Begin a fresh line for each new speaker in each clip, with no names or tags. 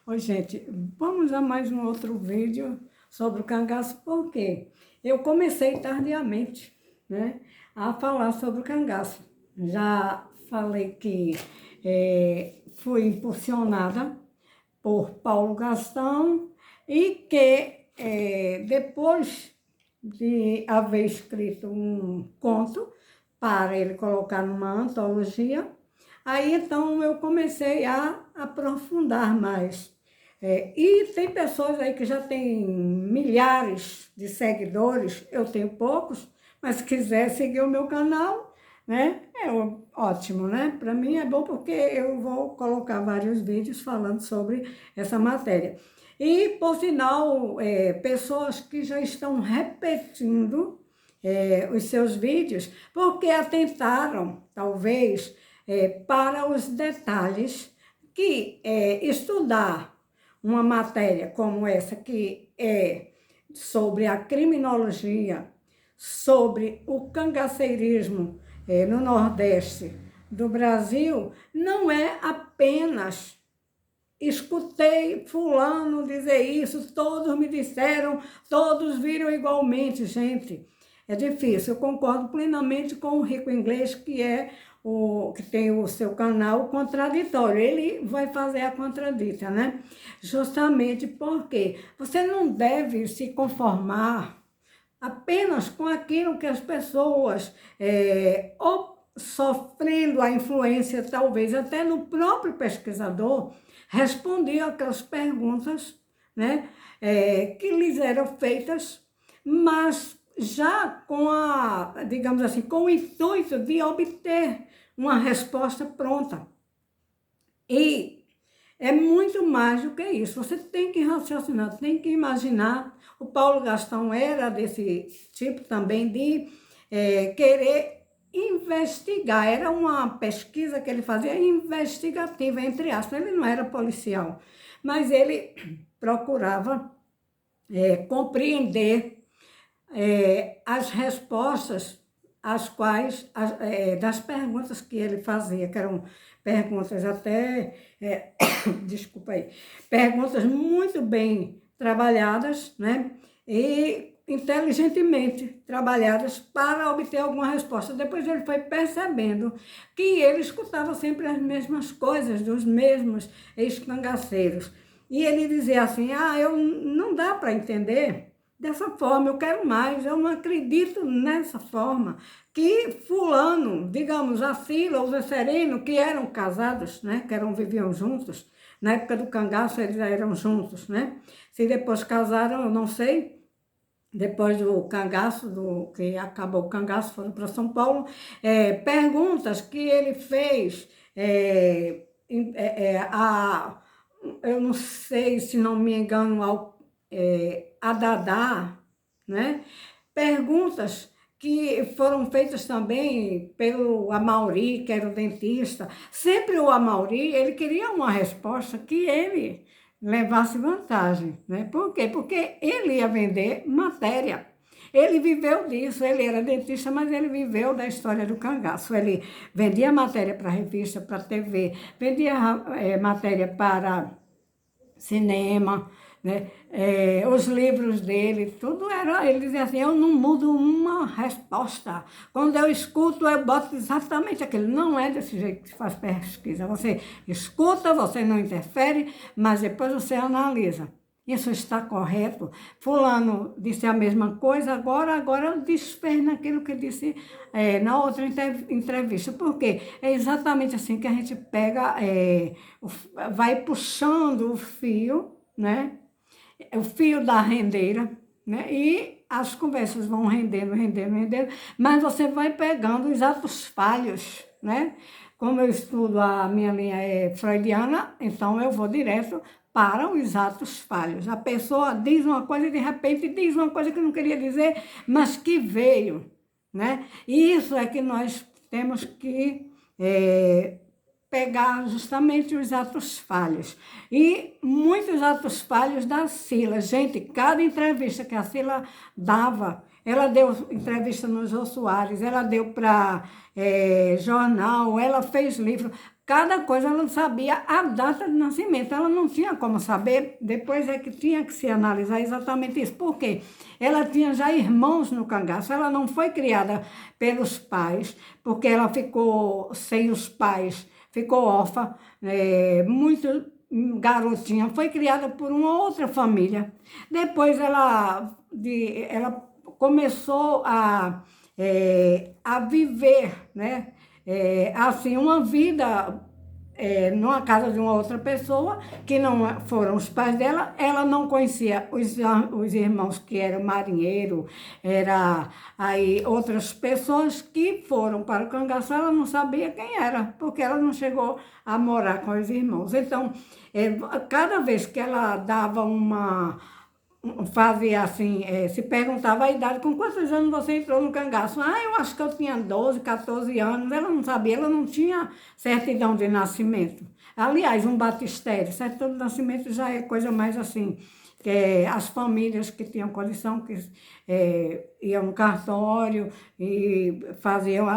Oi, gente, vamos a mais um outro vídeo sobre o cangaço, porque eu comecei tardiamente, né, a falar sobre o cangaço. Já falei que fui impulsionada por Paulo Gastão e que depois de haver escrito um conto para ele colocar numa antologia, aí então eu comecei a aprofundar mais. E tem pessoas aí que já têm milhares de seguidores, eu tenho poucos, mas se quiser seguir o meu canal, né, ótimo, né? Para mim é bom porque eu vou colocar vários vídeos falando sobre essa matéria. E, por sinal, pessoas que já estão repetindo os seus vídeos, porque atentaram, talvez, para os detalhes que estudar uma matéria como essa, que é sobre a criminologia, sobre o cangaceirismo no Nordeste do Brasil, não é apenas escutei fulano dizer isso, todos me disseram, todos viram igualmente, gente. É difícil, eu concordo plenamente com o Rico Inglês, que tem o seu canal Contraditório. Ele vai fazer a contradita, né? Justamente porque você não deve se conformar apenas com aquilo que as pessoas, ou sofrendo a influência, talvez até no próprio pesquisador, respondiam aquelas perguntas, né, que lhes eram feitas, mas já com digamos assim, com o intuito de obter uma resposta pronta. E é muito mais do que isso. Você tem que raciocinar, tem que imaginar. O Paulo Gastão era desse tipo também de querer investigar. Era uma pesquisa que ele fazia investigativa, entre aspas. Ele não era policial, mas ele procurava compreender as respostas das perguntas que ele fazia, que eram perguntas até, desculpa aí, perguntas muito bem trabalhadas, né? E inteligentemente trabalhadas para obter alguma resposta. Depois ele foi percebendo que ele escutava sempre as mesmas coisas dos mesmos ex-cangaceiros. E ele dizia assim, não dá para entender dessa forma, eu quero mais, eu não acredito nessa forma, que fulano, digamos, a Cila, o Zé Sereno, que eram casados, né, viviam juntos, na época do cangaço eles eram juntos, né, se depois casaram, eu não sei, depois do cangaço, que acabou o cangaço, foram para São Paulo, perguntas que ele fez, eu não sei, se não me engano, a Dadá, né? Perguntas que foram feitas também pelo Amauri, que era o dentista. Sempre o Amauri, ele queria uma resposta que ele levasse vantagem, né? Por quê? Porque ele ia vender matéria. Ele viveu disso, ele era dentista, mas ele viveu da história do cangaço. Ele vendia matéria para revista, para TV, vendia matéria para cinema, né? Os livros dele, tudo era, ele dizia assim, eu não mudo uma resposta. Quando eu escuto, eu boto exatamente aquilo. Não é desse jeito que se faz pesquisa. Você escuta, você não interfere, mas depois você analisa. Isso está correto? Fulano disse a mesma coisa, agora eu desfez naquilo que disse na outra entrevista. Por quê? É exatamente assim que a gente pega, vai puxando o fio, né? O fio da rendeira, né? E as conversas vão rendendo, mas você vai pegando os atos falhos, né? Como eu estudo, a minha linha é freudiana, então eu vou direto para os atos falhos. A pessoa diz uma coisa e de repente diz uma coisa que não queria dizer, mas que veio, né? E isso é que nós temos que pegar justamente os atos falhos. E muitos atos falhos da Cila. Gente, cada entrevista que a Cila dava, ela deu entrevista no Jô Soares, ela deu para jornal, ela fez livro. cada coisa ela sabia a data de nascimento, ela não tinha como saber, depois é que tinha que se analisar exatamente isso. Por quê? Ela tinha já irmãos no cangaço, ela não foi criada pelos pais, porque ela ficou sem os pais, ficou órfã, muito garotinha, foi criada por uma outra família. Depois ela começou a viver, né? Assim, uma vida numa casa de uma outra pessoa, que não foram os pais dela, ela não conhecia os irmãos que eram marinheiro, era aí outras pessoas que foram para o cangaço, ela não sabia quem era, porque ela não chegou a morar com os irmãos. Então, cada vez que ela dava fazia assim, se perguntava a idade, com quantos anos você entrou no cangaço? Ah, eu acho que eu tinha 12, 14 anos, ela não sabia, ela não tinha certidão de nascimento. Aliás, um batistério, certidão de nascimento já é coisa mais assim, que as famílias que tinham condição, que iam no cartório e faziam,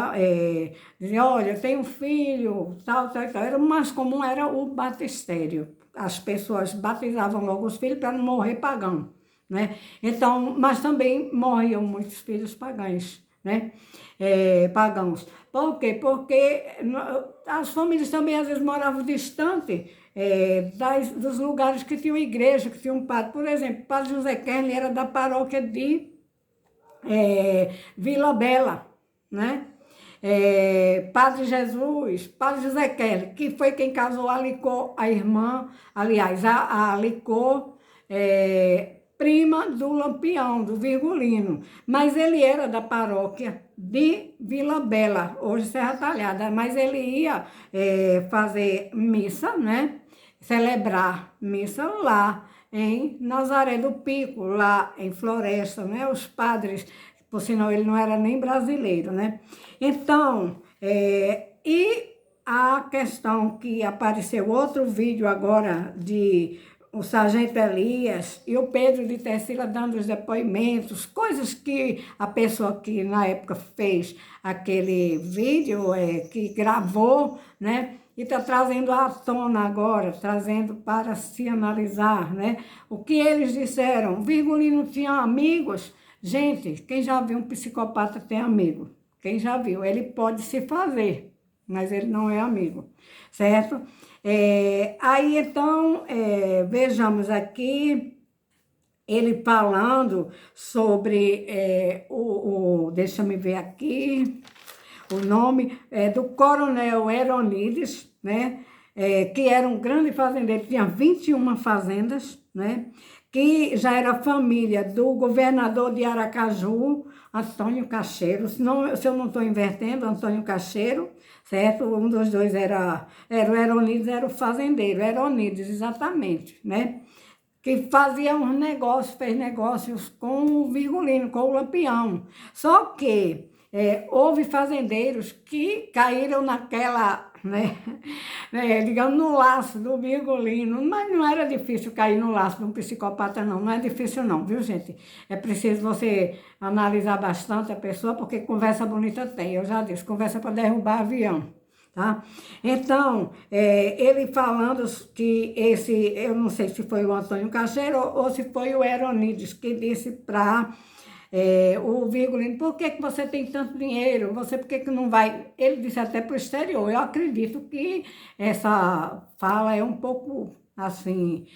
diziam, olha, eu tenho um filho, tal, tal, tal. Era o mais comum, era o batistério. As pessoas batizavam logo os filhos para não morrer pagão, né? Então, mas também morriam muitos filhos pagãos, né? Pagãos. Por quê? Porque as famílias também às vezes moravam distante dos lugares que tinham igreja, que tinham padre. Por exemplo, o padre José Kern era da paróquia de Vila Bela, né? Padre Jesus, Padre José Kelly, que foi quem casou a Licô, a irmã, aliás, a Licô, prima do Lampião, do Virgulino, mas ele era da paróquia de Vila Bela, hoje Serra Talhada, mas ele ia fazer missa, né? Celebrar missa lá em Nazaré do Pico, lá em Floresta, né? Os padres, por sinal ele não era nem brasileiro, né? Então, e a questão que apareceu outro vídeo agora de o Sargento Elias e o Pedro de Tessila dando os depoimentos, coisas que a pessoa que na época fez aquele vídeo, que gravou, né? E está trazendo à tona agora, trazendo para se analisar, né? O que eles disseram, Virgulino tinha amigos. Gente, quem já viu um psicopata tem amigo. Quem já viu, ele pode se fazer, mas ele não é amigo, certo? Aí, então, vejamos aqui, ele falando sobre deixa-me ver aqui, o nome do Coronel Eronides, né? Que era um grande fazendeiro, tinha 21 fazendas, né? Que já era família do governador de Aracaju, Antônio Cacheiro, se eu não estou invertendo, Antônio Cacheiro, certo? Um dos dois era o Eronides, era o fazendeiro, Eronides, exatamente, né? Que fazia uns negócios, fez negócios com o Virgulino, com o Lampião. Só que houve fazendeiros que caíram naquela, né, digamos, no laço do Virgulino, mas não era difícil cair no laço de um psicopata, não é difícil não, viu, gente? É preciso você analisar bastante a pessoa, porque conversa bonita tem, eu já disse, conversa para derrubar avião. Tá? Então, ele falando que eu não sei se foi o Antônio Cacheiro ou se foi o Eronides que disse para o Virgulino, por que você tem tanto dinheiro? Por que não vai? Ele disse até para o exterior. Eu acredito que essa fala é um pouco assim,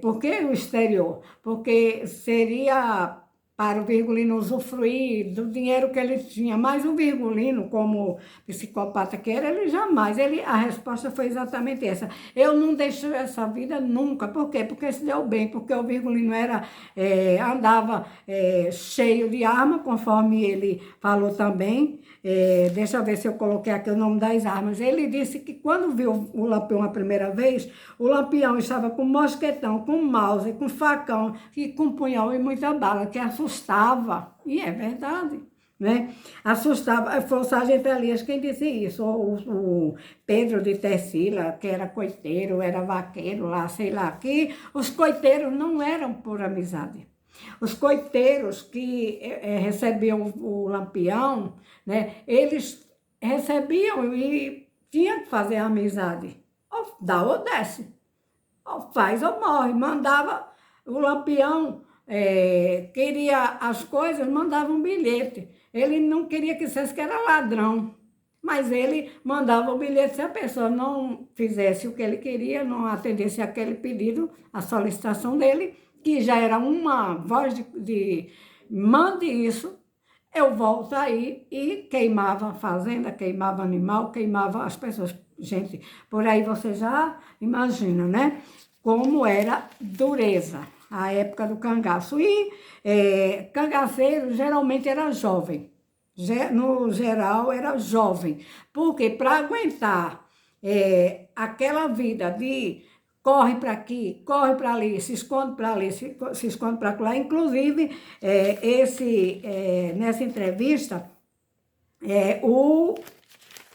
por que o exterior? Porque seria para o Virgulino usufruir do dinheiro que ele tinha. Mas o Virgulino, como psicopata que era, ele jamais, a resposta foi exatamente essa. Eu não deixo essa vida nunca. Por quê? Porque se deu bem, porque o Virgulino andava cheio de arma, conforme ele falou também. Deixa eu ver se eu coloquei aqui o nome das armas. Ele disse que quando viu o Lampião a primeira vez, o Lampião estava com mosquetão, com mouse, com facão e com punhal e muita bala, que assustava. E é verdade, né? Assustava. Foi o Sargento Elias quem disse isso. O Pedro de Tessila, que era coiteiro, era vaqueiro lá, sei lá, que os coiteiros não eram por amizade. Os coiteiros que recebiam o Lampião, né, eles recebiam e tinha que fazer amizade. Ou dá ou desce, ou faz ou morre. Mandava o Lampião, queria as coisas, mandava um bilhete. Ele não queria que dissesse que era ladrão, mas ele mandava o bilhete se a pessoa não fizesse o que ele queria, não atendesse aquele pedido, a solicitação dele, que já era uma voz de mande isso, eu volto aí e queimava a fazenda, queimava animal, queimava as pessoas. Gente, por aí você já imagina, né? Como era dureza a época do cangaço. E cangaceiro geralmente era jovem. No geral era jovem. Porque para aguentar aquela vida de corre para aqui, corre para ali, se esconde para ali, se esconde para lá. Inclusive, nessa entrevista,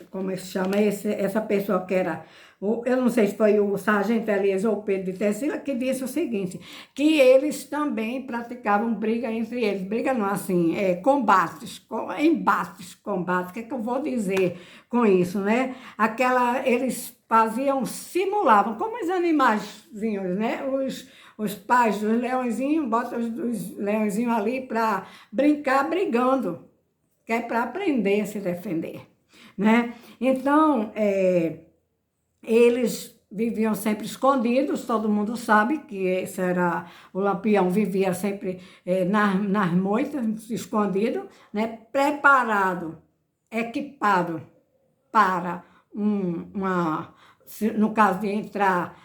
como é que se chama, essa pessoa que era, eu não sei se foi o sargento Elias ou Pedro de Tessila, que disse o seguinte, que eles também praticavam briga entre eles, briga não, assim, combates, o que eu vou dizer com isso, né? Eles simulavam, como os animaizinhos, né? Os pais dos leõezinhos, botam os leõezinhos ali para brincar brigando, que é para aprender a se defender, né? Então, eles viviam sempre escondidos, todo mundo sabe que esse era, o Lampião vivia sempre nas moitas, escondido, né? Preparado, equipado para no caso de entrar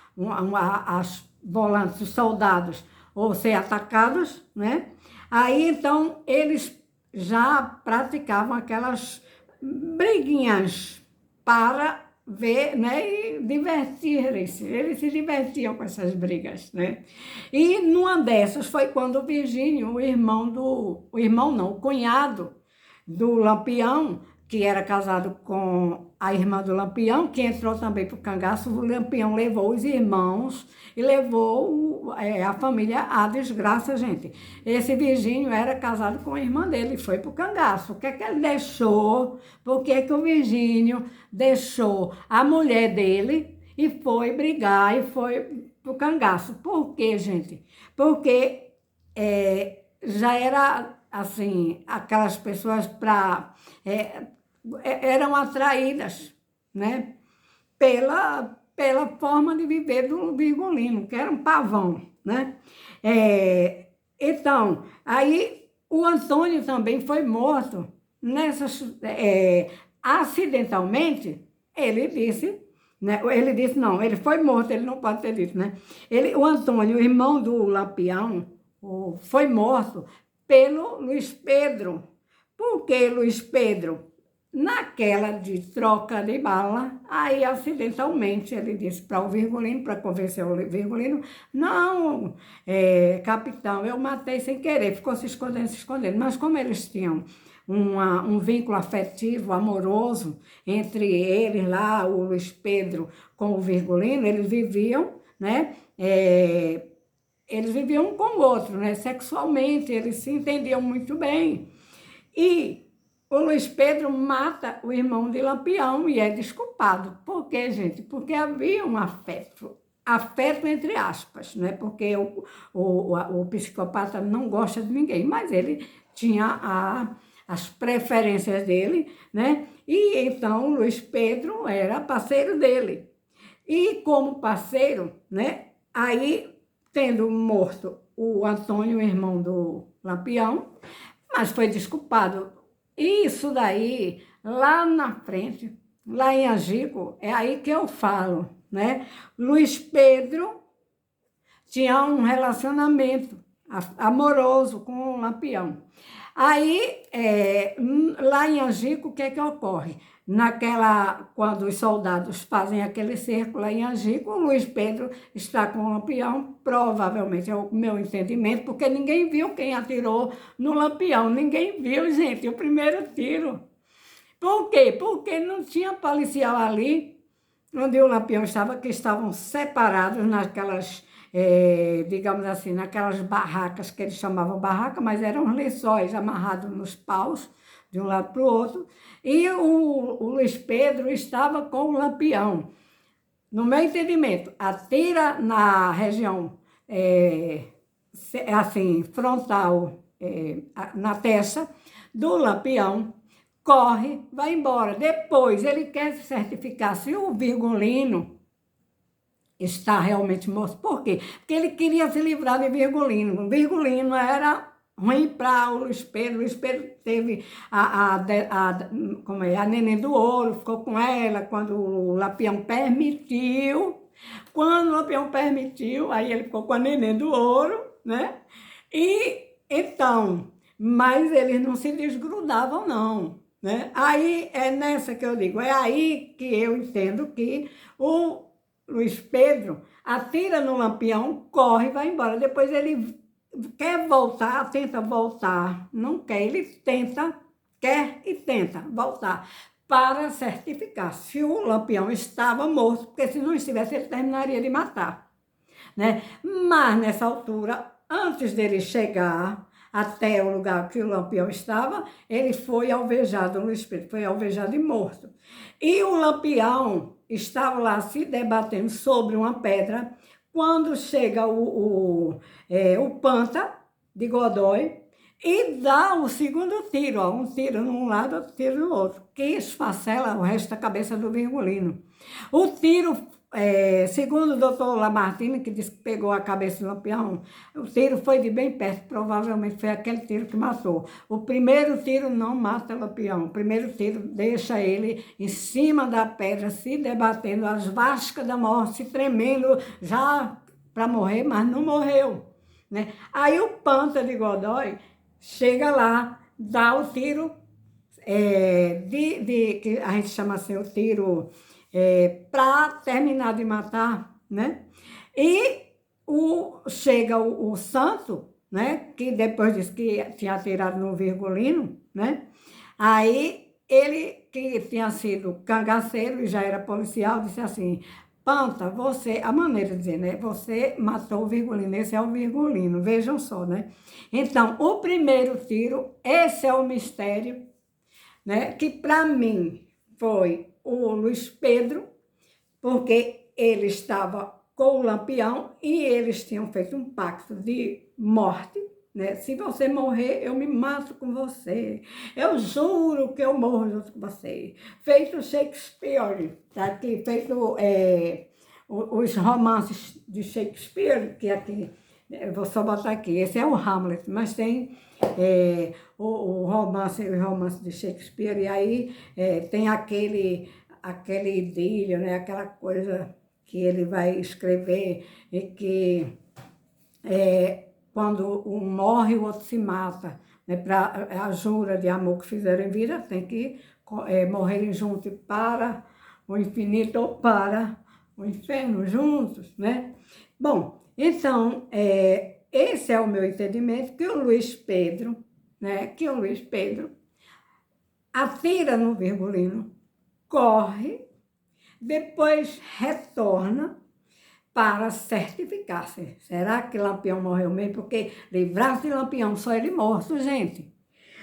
as volantes, os soldados, ou ser atacados, né? Aí, então, eles já praticavam aquelas briguinhas para ver, né, e divertir-se. Eles se divertiam com essas brigas, né? E numa dessas foi quando o Virgínio, o cunhado do Lampião, que era casado com a irmã do Lampião, que entrou também para o cangaço, o Lampião levou os irmãos e levou a família à desgraça, gente. Esse Virgínio era casado com a irmã dele e foi para o cangaço. O que é que ele deixou? Por que que o Virgínio deixou a mulher dele e foi brigar e foi para o cangaço? Por quê, gente? Porque já era, assim, aquelas pessoas eram atraídas, né, pela forma de viver do Virgulino, que era um pavão, né? Então, aí o Antônio também foi morto acidentalmente, ele disse, né? Não, ele foi morto, ele não pode ter dito, né? O Antônio, o irmão do Lampião, foi morto pelo Luiz Pedro. Por que Luiz Pedro? Naquela de troca de bala, aí acidentalmente ele disse para o Virgulino, para convencer o Virgulino, não, capitão, eu matei sem querer, ficou se escondendo. Mas como eles tinham um vínculo afetivo, amoroso, entre eles lá, o Luiz Pedro com o Virgulino, eles viviam, né, eles viviam um com o outro, né, sexualmente, eles se entendiam muito bem. E o Luiz Pedro mata o irmão de Lampião e é desculpado. Por quê, gente? Porque havia um afeto entre aspas, né? Porque o psicopata não gosta de ninguém, mas ele tinha as preferências dele, né? E então o Luiz Pedro era parceiro dele. E como parceiro, né? Aí, tendo morto o Antônio, o irmão do Lampião, mas foi desculpado. Isso daí, lá na frente, lá em Angico, é aí que eu falo, né? Luiz Pedro tinha um relacionamento amoroso com o Lampião. Aí, lá em Angico, o que é que ocorre? Quando os soldados fazem aquele cerco lá em Angico, o Luiz Pedro está com o Lampião, provavelmente é o meu entendimento, porque ninguém viu quem atirou no Lampião, ninguém viu, gente, o primeiro tiro. Por quê? Porque não tinha policial ali, onde o Lampião estava, que estavam separados naquelas, digamos assim, naquelas barracas que eles chamavam barraca, mas eram lençóis amarrados nos paus, de um lado para o outro, e o Luiz Pedro estava com o Lampião. No meu entendimento, atira na região assim, frontal, na testa do Lampião, corre, vai embora. Depois ele quer certificar se o Virgulino está realmente morto. Por quê? Porque ele queria se livrar de Virgulino. O Virgulino era ruim para o Luiz Pedro. O Luiz Pedro teve a Neném do Ouro, ficou com ela quando o Lampião permitiu. Quando o Lampião permitiu, aí ele ficou com a Neném do Ouro, né? E então, mas eles não se desgrudavam, não, né? Aí é nessa que eu digo, é aí que eu entendo que o Luiz Pedro atira no Lampião, corre e vai embora. Depois ele quer voltar, tenta voltar, não quer, ele tenta, quer e tenta voltar para certificar se o Lampião estava morto, porque se não estivesse ele terminaria de matar, né? Mas nessa altura, antes dele chegar até o lugar que o Lampião estava, ele foi alvejado, o Luiz Pedro foi alvejado e morto. E o Lampião estava lá se debatendo sobre uma pedra, quando chega o Panta de Godoy e dá o segundo tiro, ó, um tiro num lado, outro tiro no outro, que esfacela o resto da cabeça do Virgulino. O tiro, segundo o doutor Lamartine, que disse que pegou a cabeça do Lampião, o tiro foi de bem perto, provavelmente foi aquele tiro que matou. O primeiro tiro não mata o Lampião, o primeiro tiro deixa ele em cima da pedra, se debatendo, as vascas da morte, se tremendo, já para morrer, mas não morreu, né? Aí o Panta de Godoy chega lá, dá o tiro, que a gente chama assim, o tiro para terminar de matar, né? E chega o Santo, né? Que depois disse que tinha atirado no Virgulino, né? Aí ele, que tinha sido cangaceiro e já era policial, disse assim: Panta, você, a maneira de dizer, né? Você matou o Virgulino, esse é o Virgulino, vejam só, né? Então, o primeiro tiro, esse é o mistério, né? Que para mim foi o Luiz Pedro, porque ele estava com o Lampião e eles tinham feito um pacto de morte, né? Se você morrer, eu me mato com você. Eu juro que eu morro junto com você. Feito Shakespeare, tá aqui, feito os romances de Shakespeare, que aqui, eu vou só botar aqui, esse é o Hamlet, mas tem o romance de Shakespeare, e aí tem aquele idílio, né? Aquela coisa que ele vai escrever e que quando um morre, o outro se mata, né? Para a jura de amor que fizeram em vida, tem que morrerem juntos para o infinito ou para o inferno juntos, né? Bom, então, esse é o meu entendimento, que o Luiz Pedro, né? Que o Luiz Pedro atira no Virgulino, corre, depois retorna para certificar-se. Será que Lampião morreu mesmo? Porque livrar-se de Lampião, só ele morto, gente.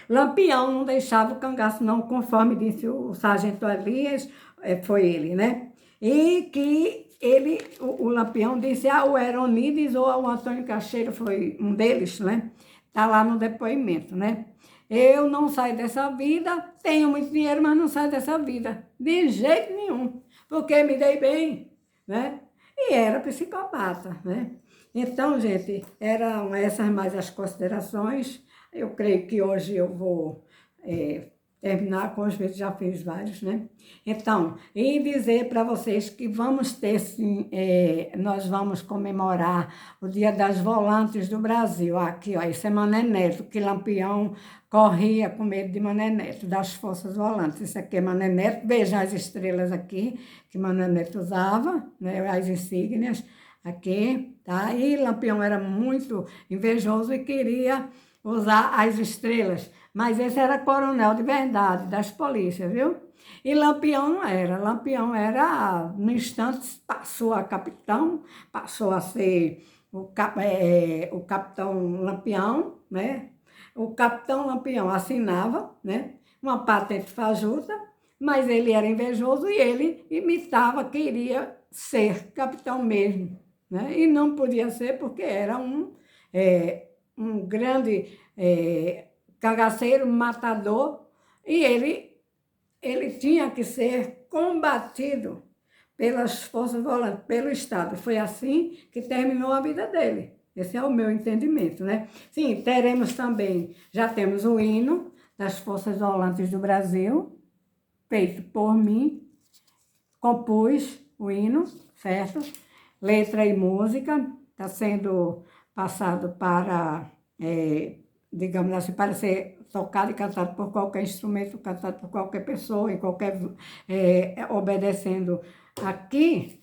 Lampião não deixava o cangaço não, conforme disse o sargento Elias, foi ele, né? E que ele, o Lampião disse, o Heronides ou o Antônio Cacheiro, foi um deles, né? Está lá no depoimento, né? Eu não saio dessa vida, tenho muito dinheiro, mas não saio dessa vida, de jeito nenhum, porque me dei bem, né? E era psicopata, né? Então, gente, eram essas mais as considerações. Eu creio que hoje eu vou terminar com os vídeos, já fiz vários, né? Então, e dizer para vocês que vamos ter, sim, nós vamos comemorar o Dia das Volantes do Brasil. Aqui, ó, esse é Mané Neto, que Lampião corria com medo de Mané Neto, das Forças Volantes. Isso aqui é Mané Neto, veja as estrelas aqui, que Mané Neto usava, né? As insígnias aqui, tá? E Lampião era muito invejoso e queria usar as estrelas, mas esse era coronel de verdade, das polícias, viu? E Lampião não era, Lampião era, no instante, passou a capitão, passou a ser o capitão Lampião, né? O capitão Lampião assinava, né? uma patente fajuta, mas ele era invejoso e ele imitava, queria ser capitão mesmo, né? E não podia ser porque era um grande cangaceiro, matador, e ele tinha que ser combatido pelas forças volantes, pelo Estado. Foi assim que terminou a vida dele. Esse é o meu entendimento, né? Sim, teremos também, já temos o hino das Forças Volantes do Brasil, feito por mim, compus o hino, certo? Letra e música, está sendo passado para, digamos assim, para ser tocado e cantado por qualquer instrumento, cantado por qualquer pessoa, em qualquer, obedecendo aqui,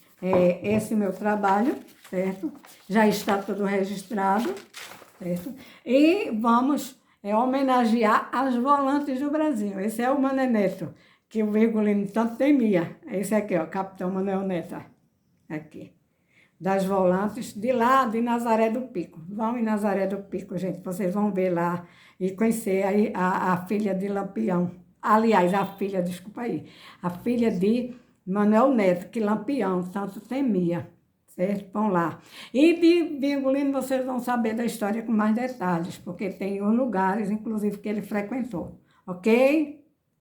esse meu trabalho, certo? Já está tudo registrado, certo? E vamos homenagear as volantes do Brasil. Esse é o Mané Neto, que o Virgulino tanto temia. Esse aqui, ó, Capitão Manuel Neto, aqui. Das volantes, de lá de Nazaré do Pico. Vão em Nazaré do Pico, gente, vocês vão ver lá e conhecer aí a filha de Lampião. Aliás, desculpa aí, a filha de Manuel Neto, que Lampião tanto temia, certo? Vão lá. E de Virgulino vocês vão saber da história com mais detalhes, porque tem os lugares, inclusive, que ele frequentou, ok?